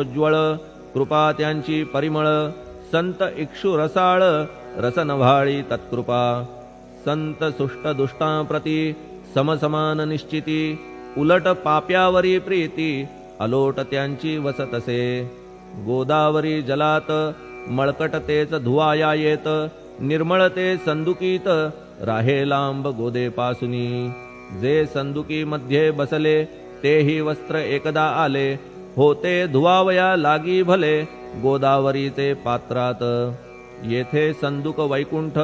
उज्ज्वळ कृपा त्यांची परिमळ, संत इक्षु रसाळ रसनव्हाळी तत्कृपा। संत सुष्ट दुष्टांप्रती समसमान निश्चिती, उलट पाप्यावरी प्रीती अलोट त्यांची वसतसे। गोदावरी जलात मळकट तेच धुवाया येत, निर्मळ ते संदुकीत राहे लांब गोदेपासुनी। जे संदुकी मध्ये बसले तेही वस्त्र एकदा आले, होते धुवावया लागी भले गोदावरीचे पात्रात। येथे संदुक वैकुंठ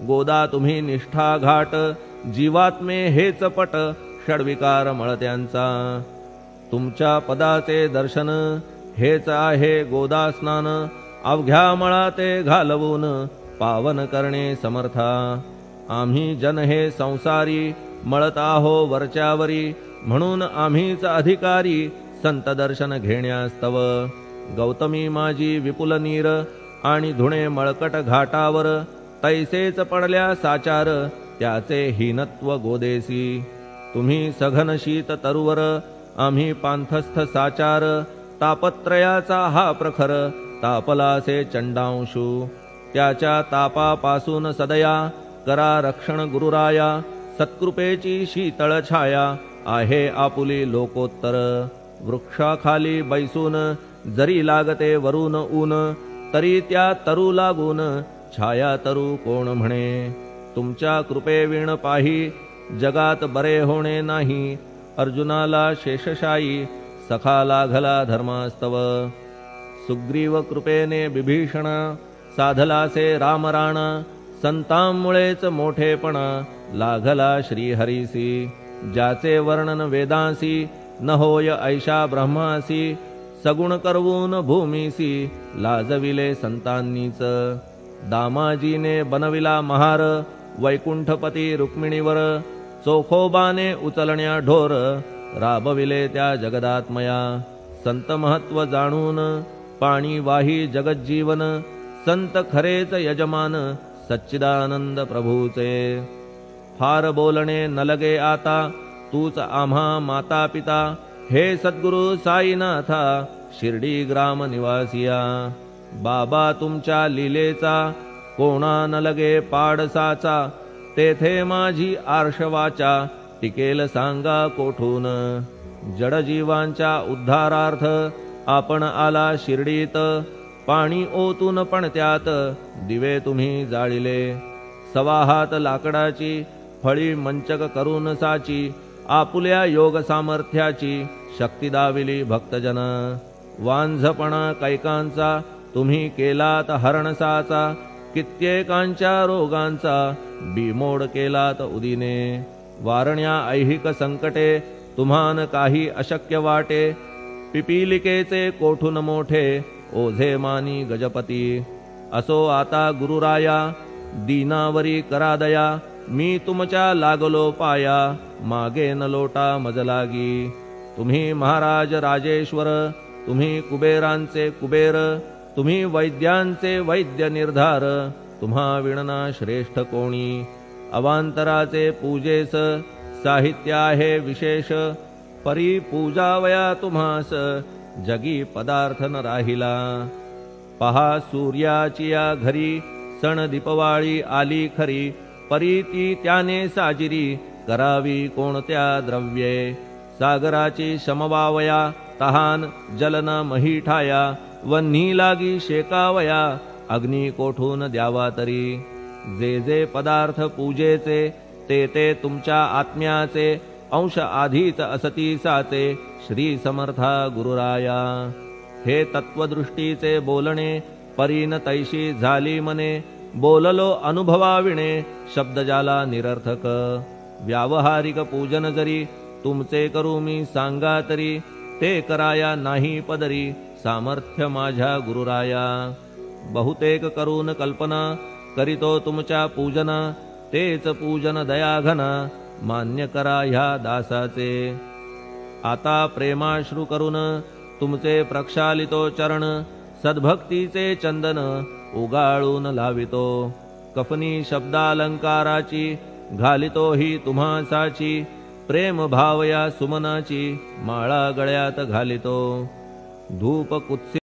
गोदा तुम्ही निष्ठा घाट, जीवात्मे हेच पट षड्विकार मळत्यांचा। तुमच्या पदाचे दर्शन हेच आहे गोदा स्नान, अवघ्या मळाते घालवून पावन करणे समर्था। आम्ही जन हे संसारी मळत आहो वरच्यावरी, म्हणून आम्हीच अधिकारी संत दर्शन घेण्यास्तव। गौतमी माझी विपुल नीर आणि धुणे मळकट घाटावर, तैसेच पडल्या साचार त्याचे हीनत्व गोदेसी। तुम्ही सघन शीत तरुवर आम्ही पांथस्थ साचार, तापत्रयाचा हा प्रखर तापलासे चंडांशू। त्याच्या तापापासून सदया करा रक्षण गुरुराया, सत्कृपेची शीतळ छाया आहे आपुली लोकोत्तर। वृक्षाखाली बैसून जरी लागते वरून ऊन, तरी त्या तरू लागून छाया तरू कोण म्हणे। तुमच्या कृपेविण पाही जगात बरे होणे नाही, अर्जुनाला शेषशायी सखा लागला धर्मास्तव। सुग्रीव कृपेने बिभीषण साधलासे रामराणा, संतांमुळेच मोठेपणा लागला श्रीहरीसी। ज्याचे वर्णन वेदांसी न होय ऐशा ब्रह्मासी, सगुण करवून भूमीसी लाजविले संतांनीच। दामाजीने बनविला महार वैकुंठपती रुक्मिणीवर, चोखोबाने उचलण्या ढोर राबविले त्या जगदात्मया। संत महत्व जाणून पाणी वाही जगज्जीवन, संत खरेच यजमान सच्चिदानंद प्रभूचे। फार बोलणे न लगे आता तूच आम्हा माता पिता, हे सद्गुरु साईनाथा शिर्डी ग्राम निवासिया। बाबा तुमच्या लीलेचा कोणा न लगे पाडसाचा, तेथे माझी आर्षवाचा टिकेल सांगा कोठून। जडजीवांच्या उद्धारार्थ आपण आला शिर्डीत, पाणी ओतून पण त्यात दिवे तुम्ही जाळिले। सवा हात लाकडाची फळी मंचक करून साची, आपुल्या योग सामर्थ्याची शक्ती दाविली भक्तजन। वांझपणा कैकांचा तुम्ही केलात हरणसाचा, कित्येकांच्या रोगांचा बिमोड केलात उदिने। वारण्या ऐहिक संकटे तुम्हान काही अशक्य वाटे, पिपीलिकेचे कोठून मोठे ओझे मानी गजपती। असो आता गुरुराया दीनावरी करा दया, मी तुमच्या लागलो पाया मागे न लोटा मजलागी। तुम्ही महाराज राजेश्वर, तुम्ही कुबेरांचे कुबेर, तुम्ही वैद्यांचे वैद्य निर्धार, तुम्हा विणना श्रेष्ठ कोणी। अवांतराचे पूजेस साहित्य आहे विशेष, परी पूजावया तुम्हास जगी पदार्थ न राहिला। पहा सूर्याची या घरी सण दीपवाळी आली खरी, परी ती त्याने साजिरी करावी कोणत्या द्रव्ये। सागराची शमवावया तहान जलन मही ठाया, वन्ही लागी शेकावया अग्नी कोठून द्यावा तरी। जे जे पदार्थ पूजेचे ते ते तुमच्या आत्म्याचे, अंश आधीच असतीसाचे श्री समर्था गुरुराया। हे तत्वदृष्टीचे बोलणे परीन तैशी झाली मने, बोललो अनुभवाविणे शब्द जाला निरर्थक। व्यावहारिक पूजन जरी तुमचे करू मी सांगा तरी, ते कराया नाही पदरी सामर्थ्य माझ्या गुरुराया। बहुतेक करून कल्पना करीतो तुमच्या पूजना, तेच पूजन दयाघना मान्य करा ह्या दासाचे। आता प्रेमाश्रू करून तुमचे प्रक्षालितो चरण, सद्भक्तीचे चंदन उगाळून लावितो। कफनी शब्दालंकाराची घालितो ही तुम्हासाची, प्रेम भावया सुमनाची माळा गळ्यात घालितो। धूप कुत्सित